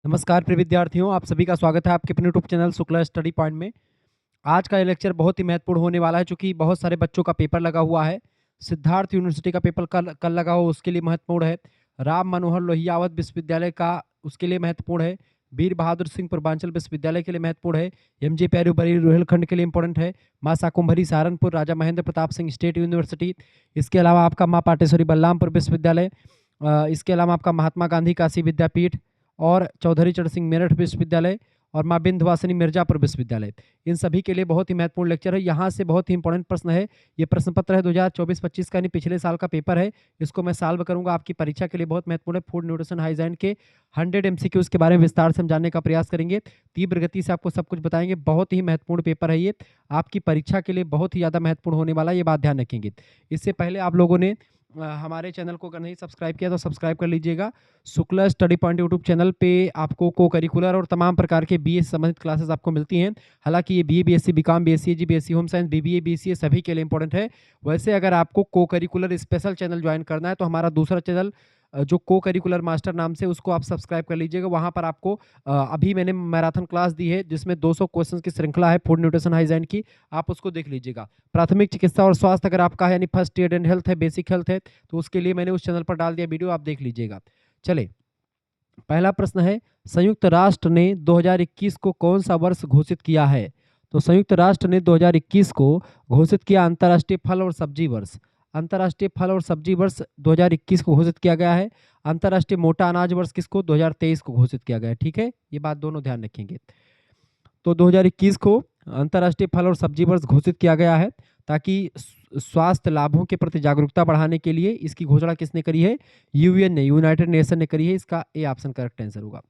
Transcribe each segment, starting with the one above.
नमस्कार प्रिय विद्यार्थियों, आप सभी का स्वागत है आपके अपने YouTube channel Shukla study point में। आज का ये लेक्चर बहुत ही महत्वपूर्ण होने वाला है, चूँकि बहुत सारे बच्चों का पेपर लगा हुआ है। सिद्धार्थ यूनिवर्सिटी का पेपर कल कल लगा हुआ, उसके लिए महत्वपूर्ण है। राम मनोहर लोहियावत विश्वविद्यालय का उसके लिए महत्वपूर्ण है। वीर बहादुर सिंह पूर्वांचल विश्वविद्यालय के लिए महत्वपूर्ण है। एमजे पैरू बरेली रोहिलखंड के लिए इंपॉर्टेंट है। माँ शाकुंभरी सहारनपुर, राजा महेंद्र प्रताप सिंह स्टेट यूनिवर्सिटी। इसके अलावा आपका माँ पाटेश्वरी बलरामपुर विश्वविद्यालय। इसके अलावा आपका महात्मा गांधी काशी विद्यापीठ और चौधरी चरण सिंह मेरठ विश्वविद्यालय और माँ विंध्यवासिनी मिर्जापुर विश्वविद्यालय। इन सभी के लिए बहुत ही महत्वपूर्ण लेक्चर है। यहाँ से बहुत ही इंपॉर्टेंट प्रश्न है। ये प्रश्न पत्र है 2024-25 का, यानी पिछले साल का पेपर है। इसको मैं सॉल्व करूंगा, आपकी परीक्षा के लिए बहुत महत्वपूर्ण है। फूड न्यूट्रिशन हाइजीन के 100 एमसीक्यूज के बारे में विस्तार से हम जानने का प्रयास करेंगे। तीव्र गति से आपको सब कुछ बताएंगे। बहुत ही महत्वपूर्ण पेपर है ये, आपकी परीक्षा के लिए बहुत ही ज़्यादा महत्वपूर्ण होने वाला है, ये बात ध्यान रखेंगे। इससे पहले आप लोगों ने हमारे चैनल को अगर नहीं सब्सक्राइब किया तो सब्सक्राइब कर लीजिएगा। Shukla study point YouTube channel पे आपको को करिकुलर और तमाम प्रकार के बीए से संबंधित क्लासेस आपको मिलती हैं। हालांकि ये बीए, बीएससी, बीकॉम, बीएससी, जी, BSc home science, BBA, BCA सभी के लिए इंपॉर्टेंट है। वैसे अगर आपको को करिकुलर स्पेशल चैनल ज्वाइन करना है तो हमारा दूसरा चैनल जो को करिकुलर मास्टर नाम से, उसको आप सब्सक्राइब कर लीजिएगा। वहाँ पर आपको अभी मैंने मैराथन क्लास दी है जिसमें 200 क्वेश्चन की श्रृंखला है फूड न्यूट्रिशन हाइजीन की, आप उसको देख लीजिएगा। प्राथमिक चिकित्सा और स्वास्थ्य अगर आपका है, यानी फर्स्ट एड एंड हेल्थ है, बेसिक हेल्थ है, तो उसके लिए मैंने उस चैनल पर डाल दिया वीडियो, आप देख लीजिएगा। चले, पहला प्रश्न है, संयुक्त राष्ट्र ने 2021 को कौन सा वर्ष घोषित किया है? तो संयुक्त राष्ट्र ने 2021 को घोषित किया अंतर्राष्ट्रीय फल और सब्जी वर्ष। अंतर्राष्ट्रीय फल और सब्जी वर्ष 2021 को घोषित किया गया है। अंतर्राष्ट्रीय मोटा अनाज वर्ष किसको? 2023 को घोषित किया गया है। ठीक है, ये बात दोनों ध्यान रखेंगे। तो 2021 को अंतर्राष्ट्रीय फल और सब्जी वर्ष घोषित किया गया है ताकि स्वास्थ्य लाभों के प्रति जागरूकता बढ़ाने के लिए। इसकी घोषणा किसने करी है? यूएन ने, यूनाइटेड नेशन ने करी है। इसका ए ऑप्शन करेक्ट आंसर होगा।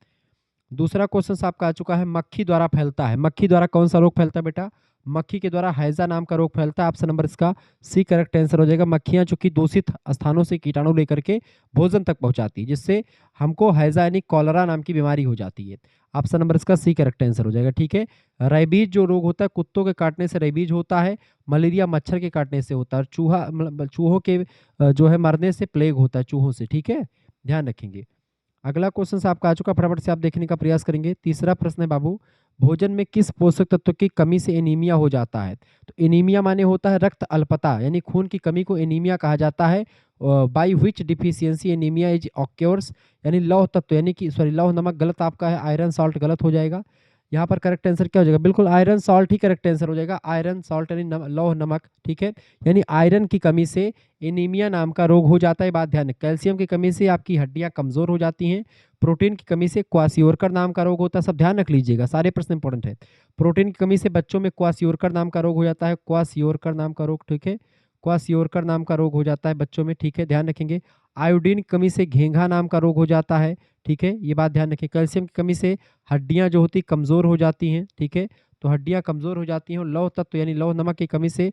दूसरा क्वेश्चन आपका आ चुका है, मक्खी द्वारा फैलता है। मक्खी द्वारा कौन सा रोग फैलता है बेटा? मक्खी के द्वारा हैजा नाम का रोग फैलता है। ऑप्शन नंबर इसका सी करेक्ट आंसर हो जाएगा। मक्खियां चूंकि दूषित स्थानों से कीटाणु लेकर के भोजन तक पहुंचाती है, जिससे हमको हैजा यानी कॉलरा नाम की बीमारी हो जाती है। ऑप्शन नंबर इसका सी करेक्ट आंसर हो जाएगा। ठीक है, रेबीज जो रोग होता है, कुत्तों के काटने से रेबीज होता है। मलेरिया मच्छर के काटने से होता है। चूहों के जो है मरने से प्लेग होता है, चूहों से। ठीक है, ध्यान रखेंगे। अगला क्वेश्चन आपका आ चुका, फटाफट से आप देखने का प्रयास करेंगे। तीसरा प्रश्न है बाबू, भोजन में किस पोषक तत्व की कमी से एनीमिया हो जाता है? तो एनीमिया माने होता है रक्त अल्पता, यानी खून की कमी को एनीमिया कहा जाता है। By which deficiency anaemia is occurs, यानी लौह तत्व, यानी कि सॉरी लौह नमक गलत आपका है, आयरन सॉल्ट गलत हो जाएगा। यहाँ पर करेक्ट आंसर क्या हो जाएगा? बिल्कुल आयरन सॉल्ट ही करेक्ट आंसर हो जाएगा। आयरन सॉल्ट यानी लौह नमक। ठीक है, यानी आयरन की कमी से एनीमिया नाम का रोग हो जाता है, बात ध्यान। कैल्शियम की कमी से आपकी हड्डियां कमजोर हो जाती हैं। प्रोटीन की कमी से क्वासियोरकर नाम का रोग होता है। सब ध्यान रख लीजिएगा, सारे प्रश्न इंपॉर्टेंट है। प्रोटीन की कमी से बच्चों में क्वासियोरकर नाम का रोग हो जाता है। क्वासियोरकर नाम का रोग, ठीक है, क्वासियोरकर नाम का रोग हो जाता है बच्चों में। ठीक है, ध्यान रखेंगे। आयोडीन की कमी से घेंघा नाम का रोग हो जाता है। ठीक है, ये बात ध्यान रखें। कैल्शियम की कमी से हड्डियां जो होती कमजोर हो जाती हैं। ठीक है, तो हड्डियां कमजोर हो जाती हैं। और लौह तत्व यानी लौह नमक की कमी से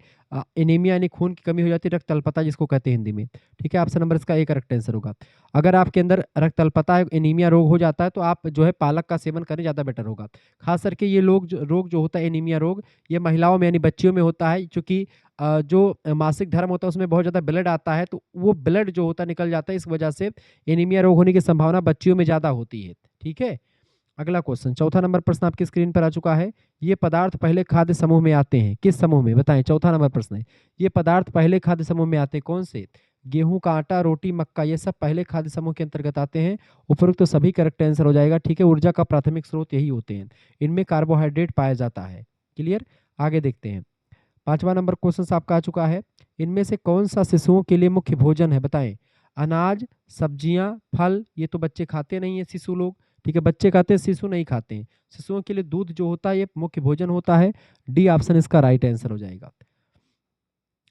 एनीमिया यानी खून की कमी हो जाती है, रक्त अल्पता जिसको कहते हैं हिंदी में। ठीक है, ऑप्शन नंबर इसका ए करेक्ट आंसर होगा। अगर आपके अंदर रक्त अल्पता है, एनीमिया रोग हो जाता है, तो आप जो है पालक का सेवन करें, ज़्यादा बेटर होगा। खास करके ये रोग जो होता है एनीमिया रोग, ये महिलाओं में यानी बच्चियों में होता है। क्योंकि जो मासिक धर्म होता है उसमें बहुत ज़्यादा ब्लड आता है, तो वो ब्लड जो होता है निकल जाता है। इस वजह से एनीमिया रोग होने की संभावना बच्चियों में ज़्यादा होती है। ठीक है, अगला क्वेश्चन, चौथा नंबर प्रश्न आपकी स्क्रीन पर आ चुका है। ये पदार्थ पहले खाद्य समूह में आते हैं, किस समूह में बताएं? चौथा नंबर प्रश्न है, ये पदार्थ पहले खाद्य समूह में आते हैं, कौन से? गेहूं का आटा, रोटी, मक्का, ये सब पहले खाद्य समूह के अंतर्गत आते हैं। उपरोक्त तो सभी करेक्ट आंसर हो जाएगा। ठीक है, ऊर्जा का प्राथमिक स्रोत यही होते हैं, इनमें कार्बोहाइड्रेट पाया जाता है। क्लियर, आगे देखते हैं। पांचवा नंबर क्वेश्चन आपका आ चुका है, इनमें से कौन सा शिशुओं के लिए मुख्य भोजन है बताएं? अनाज, सब्जियां, फल, ये तो बच्चे खाते नहीं है शिशु लोग। ठीक है, बच्चे खाते हैं, शिशु नहीं खाते हैं। शिशुओं के लिए दूध जो होता है ये मुख्य भोजन होता है। डी ऑप्शन इसका राइट आंसर हो जाएगा।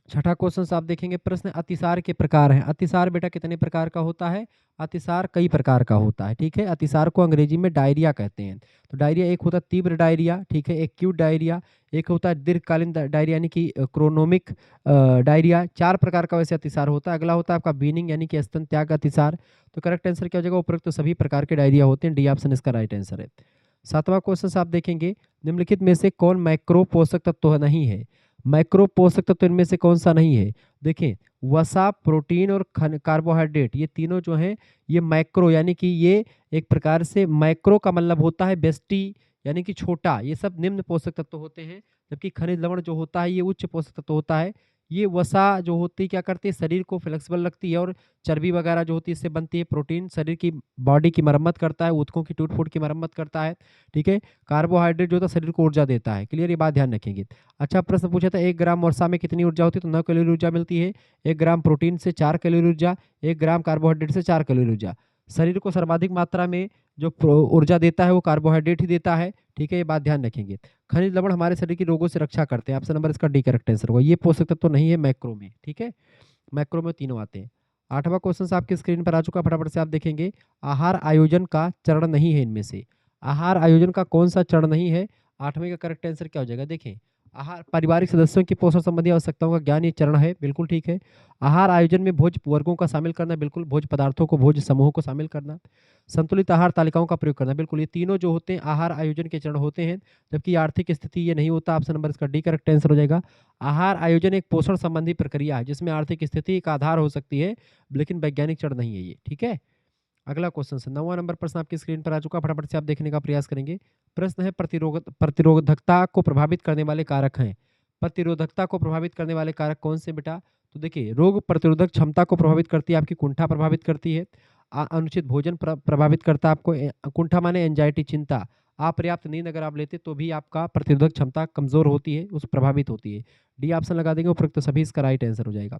छठा क्वेश्चन आप देखेंगे, प्रश्न अतिसार के प्रकार हैं। अतिसार बेटा कितने प्रकार का होता है? अतिसार कई प्रकार का होता है। ठीक है, अतिसार को अंग्रेजी में डायरिया कहते हैं। तो डायरिया एक होता है तीव्र डायरिया, ठीक है, एक्यूट डायरिया, एक होता है दीर्घकालीन डायरिया यानी कि क्रोनोमिक डायरिया। चार प्रकार का वैसे अतिसार होता है। अगला होता है आपका बीनिंग यानी कि स्तन त्याग अतिसार। तो करेक्ट आंसर क्या हो जाएगा? उपरोक्त तो सभी प्रकार के डायरिया होते हैं, डी ऑप्शन इसका राइट आंसर है। सातवां क्वेश्चन आप देखेंगे, निम्नलिखित में से कौन मैक्रो पोषक तत्व नहीं है? माइक्रो पोषक तत्व इनमें से कौन सा नहीं है? देखें, वसा, प्रोटीन और कार्बोहाइड्रेट, ये तीनों जो हैं ये माइक्रो यानी कि ये एक प्रकार से माइक्रो का मतलब होता है बेस्टी यानी कि छोटा, ये सब निम्न पोषक तत्व होते हैं। जबकि खनिज लवण जो होता है ये उच्च पोषक तत्व होता है। ये वसा जो होती है क्या करती है, शरीर को फ्लेक्सिबल रखती है, और चर्बी वगैरह जो होती है इससे बनती है। प्रोटीन शरीर की बॉडी की मरम्मत करता है, ऊतकों की टूट फूट की मरम्मत करता है। ठीक है। कार्बोहाइड्रेट जो होता है शरीर को ऊर्जा देता है। क्लियर, ये बात ध्यान रखेंगे। अच्छा, प्रश्न पूछा था 1 ग्राम वसा में कितनी ऊर्जा होती है? तो 9 कैलोरी ऊर्जा मिलती है। 1 ग्राम प्रोटीन से 4 कैलोरी ऊर्जा, 1 ग्राम कार्बोहाइड्रेट से 4 कैलोरी ऊर्जा। शरीर को सर्वाधिक मात्रा में जो ऊर्जा देता है वो कार्बोहाइड्रेट ही देता है। ठीक है, ये बात ध्यान रखेंगे। खनिज लवण हमारे शरीर की रोगों से रक्षा करते हैं। ऑप्शन नंबर इसका डी करेक्ट आंसर होगा। ये पोषक तत्व तो नहीं है मैक्रो में। ठीक है, मैक्रो में तीनों आते हैं। 8वां क्वेश्चन आपकी स्क्रीन पर आ चुका, फटाफट से आप देखेंगे। आहार आयोजन का चरण नहीं है इनमें से। आहार आयोजन का कौन सा चरण नहीं है? 8वें का करेक्ट आंसर क्या हो जाएगा? देखें, आहार पारिवारिक सदस्यों की पोषण संबंधी आवश्यकताओं का ज्ञान, ये चरण है, बिल्कुल ठीक है। आहार आयोजन में भोज्य वर्गों का शामिल करना, बिल्कुल। भोज्य पदार्थों को, भोज्य समूहों को शामिल करना। संतुलित आहार तालिकाओं का प्रयोग करना, बिल्कुल। ये तीनों जो होते हैं आहार आयोजन के चरण होते हैं। जबकि आर्थिक स्थिति ये नहीं होता। ऑप्शन नंबर इसका डी करेक्ट आंसर हो जाएगा। आहार आयोजन एक पोषण संबंधी प्रक्रिया है जिसमें आर्थिक स्थिति एक आधार हो सकती है, लेकिन वैज्ञानिक चरण नहीं है ये। ठीक है। अगला क्वेश्चन है 9वां नंबर प्रश्न आपकी स्क्रीन पर आ चुका, फटाफट से आप देखने का प्रयास करेंगे। प्रश्न है प्रतिरोधकता को प्रभावित करने वाले कारक हैं। प्रतिरोधकता को प्रभावित करने वाले कारक कौन से बेटा? तो देखिए, रोग प्रतिरोधक क्षमता को प्रभावित करती है आपकी कुंठा प्रभावित करती है। अनुचित भोजन प्रभावित करता है आपको। कुंठा माने एंजाइटी, चिंता। अपर्याप्त नींद अगर आप लेते तो भी आपका प्रतिरोधक क्षमता कमजोर होती है, उस प्रभावित होती है। डी ऑप्शन लगा देंगे, उपरोक्त सभी इसका राइट आंसर हो जाएगा।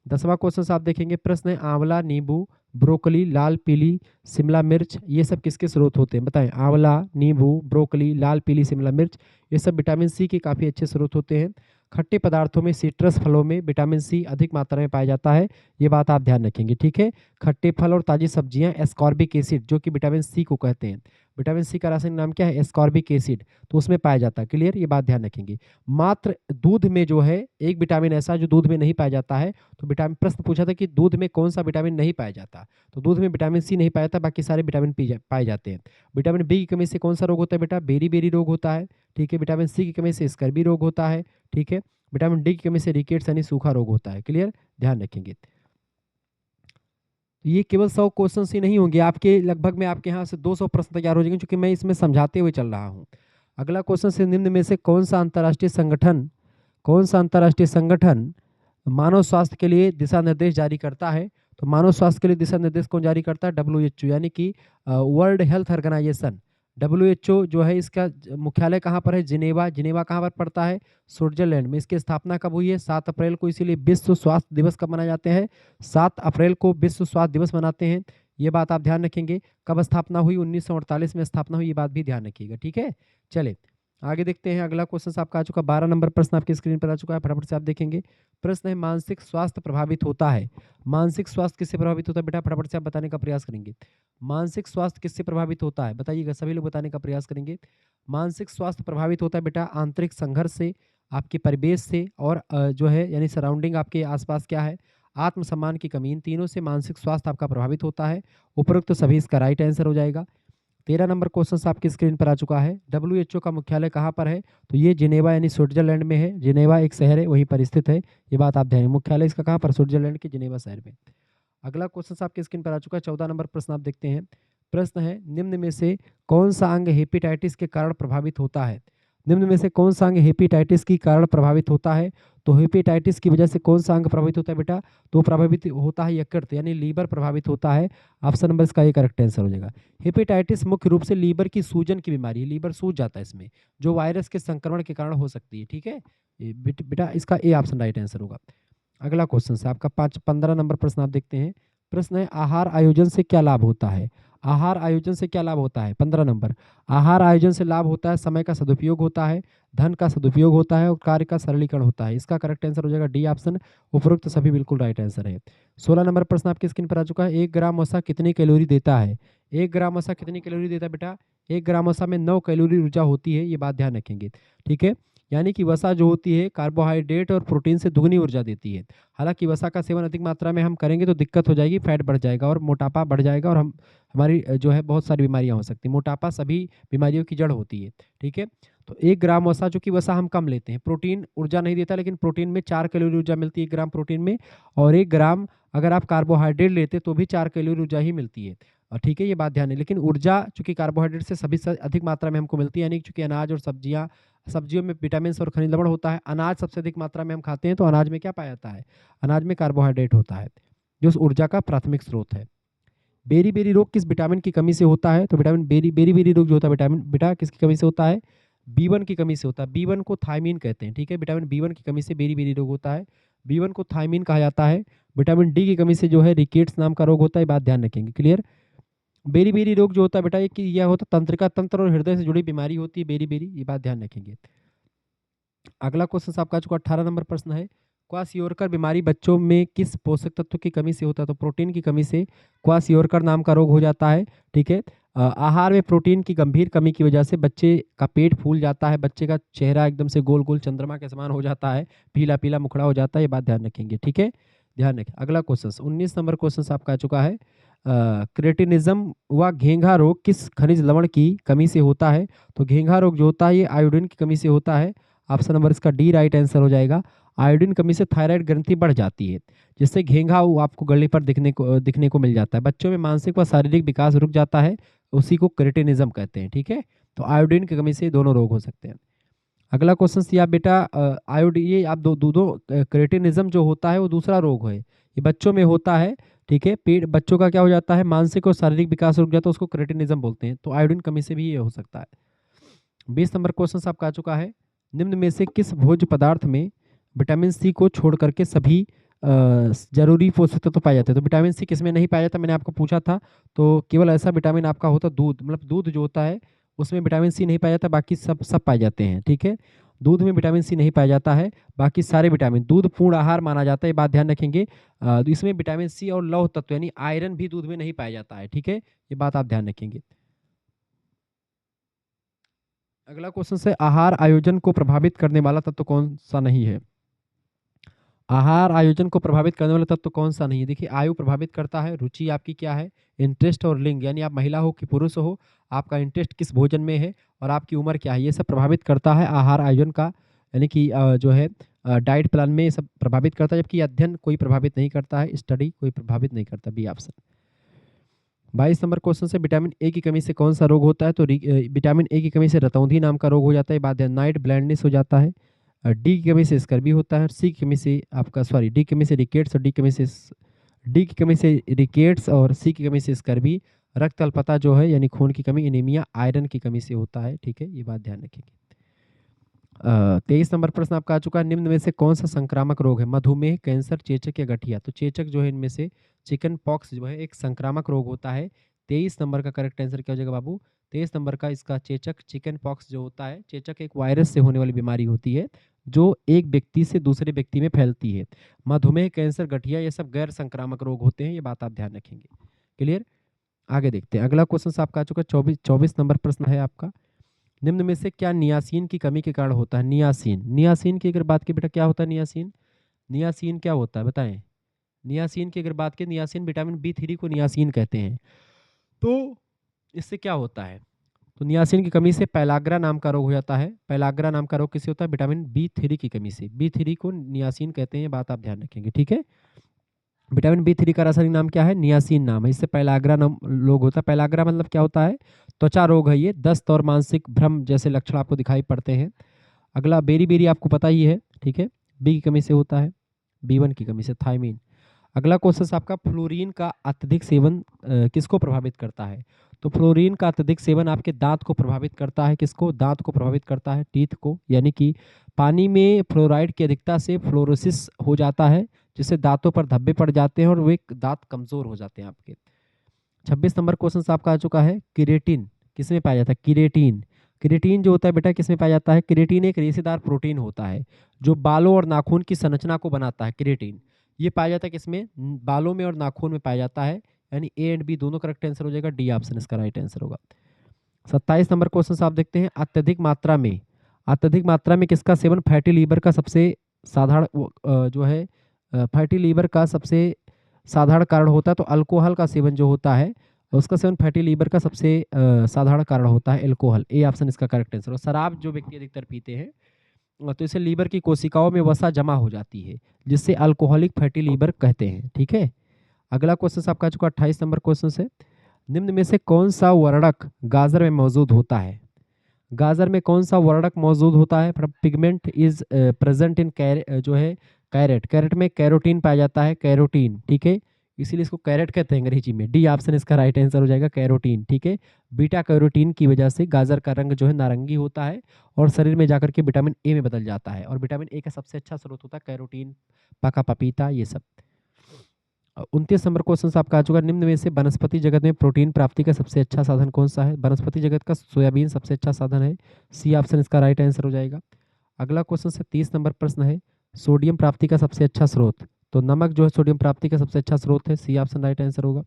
10वां क्वेश्चन आप देखेंगे। प्रश्न है आंवला, नींबू, ब्रोकली, लाल पीली शिमला मिर्च, ये सब किसके स्रोत होते हैं? बताएं। आंवला, नींबू, ब्रोकली, लाल पीली शिमला मिर्च, ये सब विटामिन सी के काफ़ी अच्छे स्रोत होते हैं। खट्टे पदार्थों में, सिट्रस फलों में विटामिन सी अधिक मात्रा में पाया जाता है। ये बात आप ध्यान रखेंगे। ठीक है। खट्टे फल और ताजी सब्जियां एस्कॉर्बिक एसिड जो कि विटामिन सी को कहते हैं। विटामिन सी का रासायनिक नाम क्या है? एस्कॉर्बिक एसिड, तो उसमें पाया जाता है। क्लियर, ये बात ध्यान रखेंगे। मात्र दूध में जो है एक विटामिन ऐसा जो दूध में नहीं पाया जाता है। तो विटामिन, प्रश्न पूछा था कि दूध में कौन सा विटामिन नहीं पाया जाता, तो दूध में विटामिन सी नहीं पाया जाता, बाकी सारे विटामिन पाए जाते हैं। विटामिन बी की कमी से कौन सा रोग होता है बेटा? बेरी बेरी रोग होता है। ठीक है। विटामिन सी की कमी से स्कर्वी रोग होता है। ठीक है। विटामिन डी की कमी से रिकेट्स यानी सूखा रोग होता है। क्लियर, ध्यान रखेंगे। ये केवल 100 क्वेश्चन ही नहीं होंगे आपके, लगभग में आपके यहाँ से 200 प्रश्न तैयार हो जाएंगे, क्योंकि मैं इसमें समझाते हुए चल रहा हूँ। अगला क्वेश्चन से निम्न में से कौन सा अंतर्राष्ट्रीय संगठन मानव स्वास्थ्य के लिए दिशा निर्देश जारी करता है? तो मानव स्वास्थ्य के लिए दिशा निर्देश कौन जारी करता है? WHO यानी कि वर्ल्ड हेल्थ ऑर्गेनाइजेशन। WHO जो है इसका मुख्यालय कहाँ पर है? जिनेवा। जिनेवा कहाँ पर पड़ता है? स्विट्जरलैंड में। इसकी स्थापना कब हुई है? 7 अप्रैल को। इसीलिए विश्व स्वास्थ्य दिवस कब मनाए जाते हैं? 7 अप्रैल को विश्व स्वास्थ्य दिवस मनाते हैं। ये बात आप ध्यान रखेंगे। कब स्थापना हुई? 1948 में स्थापना हुई, ये बात भी ध्यान रखिएगा। ठीक है, चले आगे देखते हैं। अगला क्वेश्चन आपका आ चुका, 12 नंबर प्रश्न आपकी स्क्रीन पर आ चुका है, फटाफट से आप देखेंगे। प्रश्न है मानसिक स्वास्थ्य प्रभावित होता है। मानसिक स्वास्थ्य किससे प्रभावित होता है बेटा? फटाफट से आप बताने का प्रयास करेंगे। मानसिक स्वास्थ्य किससे प्रभावित होता है? बताइएगा, सभी लोग बताने का प्रयास करेंगे। मानसिक स्वास्थ्य प्रभावित होता है बेटा आंतरिक संघर्ष से, आपके परिवेश से, और जो है यानी सराउंडिंग आपके आसपास क्या है, आत्मसम्मान की कमी, इन तीनों से मानसिक स्वास्थ्य आपका प्रभावित होता है। उपरोक्त तो सभी इसका राइट आंसर हो जाएगा। 13 नंबर क्वेश्चन आपकी स्क्रीन पर आ चुका है। WHO का मुख्यालय कहाँ पर है? तो ये जिनेवा यानी स्विट्जरलैंड में है। जिनेवा एक शहर है, वहीं पर स्थित है। ये बात आप ध्यान, मुख्यालय इसका कहाँ पर? स्विट्जरलैंड के जिनेवा शहर में। अगला क्वेश्चन आपकी स्क्रीन पर आ चुका है, 14 नंबर प्रश्न आप देखते हैं। प्रश्न है निम्न में से कौन सा अंग हेपेटाइटिस के कारण प्रभावित होता है? निम्न में से कौन सा अंग हेपेटाइटिस के कारण प्रभावित होता है? तो हेपेटाइटिस की वजह से कौन सा अंग प्रभावित होता है बेटा? तो प्रभावित होता है यकृत यानी लीवर प्रभावित होता है। ऑप्शन नंबर इसका ये करेक्ट आंसर हो जाएगा। हेपेटाइटिस मुख्य रूप से लीवर की सूजन की बीमारी है, लीवर सूज जाता है इसमें, जो वायरस के संक्रमण के कारण हो सकती है। ठीक है, बेटा इसका ए ऑप्शन राइट आंसर होगा। अगला क्वेश्चन है आपका 15 नंबर प्रश्न आप देखते हैं। प्रश्न है आहार आयोजन से क्या लाभ होता है? आहार आयोजन से क्या लाभ होता है? 15 नंबर। आहार आयोजन से लाभ होता है समय का सदुपयोग होता है, धन का सदुपयोग होता है, और कार्य का सरलीकरण होता है। इसका करेक्ट आंसर हो जाएगा डी ऑप्शन। उपरोक्त सभी बिल्कुल राइट आंसर है। 16 नंबर प्रश्न आपकी स्क्रीन पर आ चुका है। 1 ग्राम वसा कितनी कैलोरी देता है? 1 ग्राम वसा कितनी कैलोरी देता है बेटा? 1 ग्राम वसा में 9 कैलोरी ऊर्जा होती है, ये बात ध्यान रखेंगे। ठीक है, यानी कि वसा जो होती है कार्बोहाइड्रेट और प्रोटीन से दुगनी ऊर्जा देती है। हालांकि वसा का सेवन अधिक मात्रा में हम करेंगे तो दिक्कत हो जाएगी, फैट बढ़ जाएगा और मोटापा बढ़ जाएगा और हम हमारी जो है बहुत सारी बीमारियां हो सकती हैं। मोटापा सभी बीमारियों की जड़ होती है। ठीक है, तो 1 ग्राम वसा, जो कि वसा हम कम लेते हैं, प्रोटीन ऊर्जा नहीं देता, लेकिन प्रोटीन में 4 कैलोरी ऊर्जा मिलती है 1 ग्राम प्रोटीन में। और 1 ग्राम अगर आप कार्बोहाइड्रेट लेते तो भी 4 कैलोरी ऊर्जा ही मिलती है। ठीक है, ये बात ध्यान है। लेकिन ऊर्जा चूंकि कार्बोहाइड्रेट से सभी से अधिक मात्रा में हमको मिलती है, यानी चूंकि अनाज और सब्जियों में विटामिन और खनिज लवण होता है। अनाज सबसे अधिक मात्रा में हम खाते हैं, तो अनाज में क्या पाया जाता है? अनाज में कार्बोहाइड्रेट होता है, जो उस ऊर्जा का प्राथमिक स्रोत है। बेरी बेरी रोग किस विटामिन की कमी से होता है? तो विटामिन बेरी बेरी बेरी रोग जो होता है विटामिन बेटा किसकी कमी से होता है? B1 की कमी से होता है। B1 को थायमीन कहते हैं। ठीक है, विटामिन B1 की कमी से बेरी बेरी रोग होता है। B1 को थायमीन कहा जाता है। विटामिन डी की कमी से जो है रिकेट्स नाम का रोग होता है। बात ध्यान रखेंगे, क्लियर। बेरी बेरी रोग जो होता है बेटा, ये यह होता है तंत्रिका तंत्र और हृदय से जुड़ी बीमारी होती है बेरी बेरी, ये बात ध्यान रखेंगे। अगला क्वेश्चन आपका चुका 18 नंबर प्रश्न है, क्वासियोरकर बीमारी बच्चों में किस पोषक तत्व की कमी से होता है? तो प्रोटीन की कमी से क्वासियोरकर नाम का रोग हो जाता है। ठीक है, आहार में प्रोटीन की गंभीर कमी की वजह से बच्चे का पेट फूल जाता है, बच्चे का चेहरा एकदम से गोल गोल चंद्रमा के समान हो जाता है, पीला पीला मुखड़ा हो जाता है, ये बात ध्यान रखेंगे। ठीक है, ध्यान रखें। अगला क्वेश्चन 19 नंबर क्वेश्चन आपका आ चुका है, क्रेटिनिज्म व घेंघा रोग किस खनिज लवण की कमी से होता है? तो घेंघा रोग जो होता है ये आयोडीन की कमी से होता है। ऑप्शन नंबर इसका डी राइट आंसर हो जाएगा। आयोडीन कमी से थायराइड ग्रंथि बढ़ जाती है, जिससे घेंघा वो आपको गले पर दिखने को मिल जाता है। बच्चों में मानसिक व शारीरिक विकास रुक जाता है, उसी को क्रेटिनिज्म कहते हैं। ठीक है, तो आयोडीन की कमी से दोनों रोग हो सकते हैं। अगला क्वेश्चन सी आप बेटा, आयोडीन, ये आप दो क्रेटिनिज्म जो होता है वो दूसरा रोग है, ये बच्चों में होता है। ठीक है, पेट बच्चों का क्या हो जाता है, मानसिक और शारीरिक विकास रुक जाता है, उसको क्रेटिनिज्म बोलते हैं। तो आयोडीन कमी से भी ये हो सकता है। 20 नंबर क्वेश्चन आपका आ चुका है, निम्न में से किस भोज्य पदार्थ में विटामिन सी को छोड़ करके सभी जरूरी पोषक तत्व तो पाए जाते हैं? तो विटामिन सी किसमें नहीं पाया जाता, मैंने आपको पूछा था। तो केवल ऐसा विटामिन आपका होता दूध, मतलब दूध जो होता है उसमें विटामिन सी नहीं पाया जाता, बाकी सब सब पाए जाते हैं। ठीक है, दूध में विटामिन सी नहीं पाया जाता है, बाकी सारे विटामिन, दूध पूर्ण आहार माना जाता है, ये बात ध्यान रखेंगे। तो इसमें विटामिन सी और लौह तत्व यानी आयरन भी दूध में नहीं पाया जाता है। ठीक है, ये बात आप ध्यान रखेंगे। अगला क्वेश्चन है, आहार आयोजन को प्रभावित करने वाला तत्व कौन सा नहीं है? आहार आयोजन को प्रभावित करने वाला तत्व कौन सा नहीं है? देखिए, आयु प्रभावित करता है, रुचि आपकी क्या है, इंटरेस्ट और लिंग, यानी आप महिला हो कि पुरुष हो, आपका इंटरेस्ट किस भोजन में है और आपकी उम्र क्या है, ये सब प्रभावित करता है आहार आयोजन का, यानी कि जो है डाइट प्लान में ये सब प्रभावित करता है, जबकि अध्ययन कोई प्रभावित नहीं करता है, स्टडी कोई प्रभावित नहीं करता। B option. 22 नंबर क्वेश्चन से, विटामिन ए की कमी से कौन सा रोग होता है? तो विटामिन ए की कमी से रतौंधी नाम का रोग हो जाता है, बाद नाइट ब्लाइंडनेस हो जाता है। डी की कमी से स्कर्वी होता है, सी की कमी से आपका सॉरी डी की कमी से रिकेट्स और डी की कमी से रिकेट्स और सी की कमी से स्कर्वी। रक्त अल्पता जो है यानी खून की कमी, एनीमिया आयरन की कमी से होता है। ठीक है, ये बात ध्यान रखेंगे। 23 नंबर प्रश्न आपका आ चुका है, निम्न में से कौन सा संक्रामक रोग है? मधुमेह, कैंसर, चेचक या गठिया? तो चेचक जो है इनमें से चिकन पॉक्स जो है एक संक्रामक रोग होता है। 23 नंबर का करेक्ट आंसर क्या हो जाएगा बाबू? 23 नंबर का इसका चेचक, चिकन पॉक्स जो होता है, चेचक एक वायरस से होने वाली बीमारी होती है जो एक व्यक्ति से दूसरे व्यक्ति में फैलती है। मधुमेह, कैंसर, गठिया ये सब गैर संक्रामक रोग होते हैं, ये बात आप ध्यान रखेंगे। क्लियर, आगे देखते हैं। अगला क्वेश्चन आपका आ चुका है, 24 नंबर प्रश्न है आपका, निम्न में से क्या नियासिन की कमी के कारण होता है? नियासिन, नियासिन की अगर बात की बेटा क्या होता है? नियासिन, नियासिन क्या होता है बताएं? नियासिन की अगर बात की, नियासिन विटामिन B3 को नियासिन कहते हैं। तो इससे क्या होता है? तो नियासिन की कमी से पैलाग्रा नाम का रोग हो जाता है। पैलाग्रा नाम का रोग किससे होता है? विटामिन B3 की कमी से। B3 को नियासिन कहते हैं, बात आप ध्यान रखेंगे। ठीक है, विटामिन B3 का रासायनिक नाम क्या है? नियासिन नाम है। इससे पैलाग्रा नाम रोग होता है। पैलाग्रा मतलब क्या होता है? त्वचा रोग है ये। दस्त और मानसिक भ्रम जैसे लक्षण आपको दिखाई पड़ते हैं। अगला बेरी बेरी आपको पता ही है। ठीक है, बी की कमी से होता है, B1 की कमी से थायमीन। अगला क्वेश्चन आपका, फ्लोरीन का अत्यधिक सेवन किसको प्रभावित करता है? तो फ्लोरीन का अत्यधिक सेवन आपके दांत को प्रभावित करता है। किसको? दांत को प्रभावित करता है, टीथ को, यानी कि पानी में फ्लोराइड की अधिकता से फ्लोरोसिस हो जाता है, जिससे दांतों पर धब्बे पड़ जाते हैं और वे दांत कमजोर हो जाते हैं आपके। 26 नंबर क्वेश्चन आपका आ चुका है, किरेटिन किसमें पाया जाता है? किरेटिन, किरेटिन जो होता है बेटा किसमें पाया जाता है? किरेटिन एक रेशेदार प्रोटीन होता है जो बालों और नाखून की संरचना को बनाता है। किरेटिन ये पाया जाता है किसमें? बालों में और नाखून में पाया जाता है, यानी ए एंड बी दोनों करेक्ट आंसर हो जाएगा। डी ऑप्शन इसका राइट आंसर होगा। 27 नंबर क्वेश्चन आप देखते हैं, अत्यधिक मात्रा में अत्यधिक मात्रा में किसका सेवन फैटी लीवर का सबसे साधारण जो है फैटी लीवर का सबसे साधारण कारण होता है। तो अल्कोहल का सेवन जो होता है उसका सेवन फैटी लीवर का सबसे साधारण कारण होता है अल्कोहल। ए ऑप्शन इसका करेक्ट आंसर। और शराब जो व्यक्ति अधिकतर पीते हैं तो इससे लीवर की कोशिकाओं में वसा जमा हो जाती है, जिससे अल्कोहलिक फैटी लीवर कहते हैं। ठीक है, अगला क्वेश्चन आपका चुका 28 नंबर क्वेश्चन से, निम्न में से कौन सा वर्णक गाजर में मौजूद होता है? गाजर में कौन सा वर्णक मौजूद होता है? पिगमेंट इज प्रेजेंट इन जो है कैरेट। कैरेट में कैरोटीन पाया जाता है, कैरोटीन। ठीक है, इसीलिए इसको कैरेट कहते हैं अंग्रेजी में। डी ऑप्शन इसका राइट आंसर हो जाएगा, कैरोटीन। ठीक है, बीटा कैरोटीन की वजह से गाजर का रंग जो है नारंगी होता है और शरीर में जाकर के विटामिन ए में बदल जाता है। और विटामिन ए का सबसे अच्छा स्रोत होता है कैरोटीन, पका पपीता, ये सब। 29 नंबर क्वेश्चन आपका आ चुका, निम्न में से वनस्पति जगत में प्रोटीन प्राप्ति का सबसे अच्छा साधन कौन सा है? वनस्पति जगत का सोयाबीन सबसे अच्छा साधन है। सी ऑप्शन इसका राइट आंसर हो जाएगा। अगला क्वेश्चन से 30 नंबर प्रश्न है, सोडियम प्राप्ति का सबसे अच्छा स्रोत। तो नमक जो है सोडियम प्राप्ति का सबसे अच्छा स्रोत है। सी ऑप्शन राइट आंसर होगा।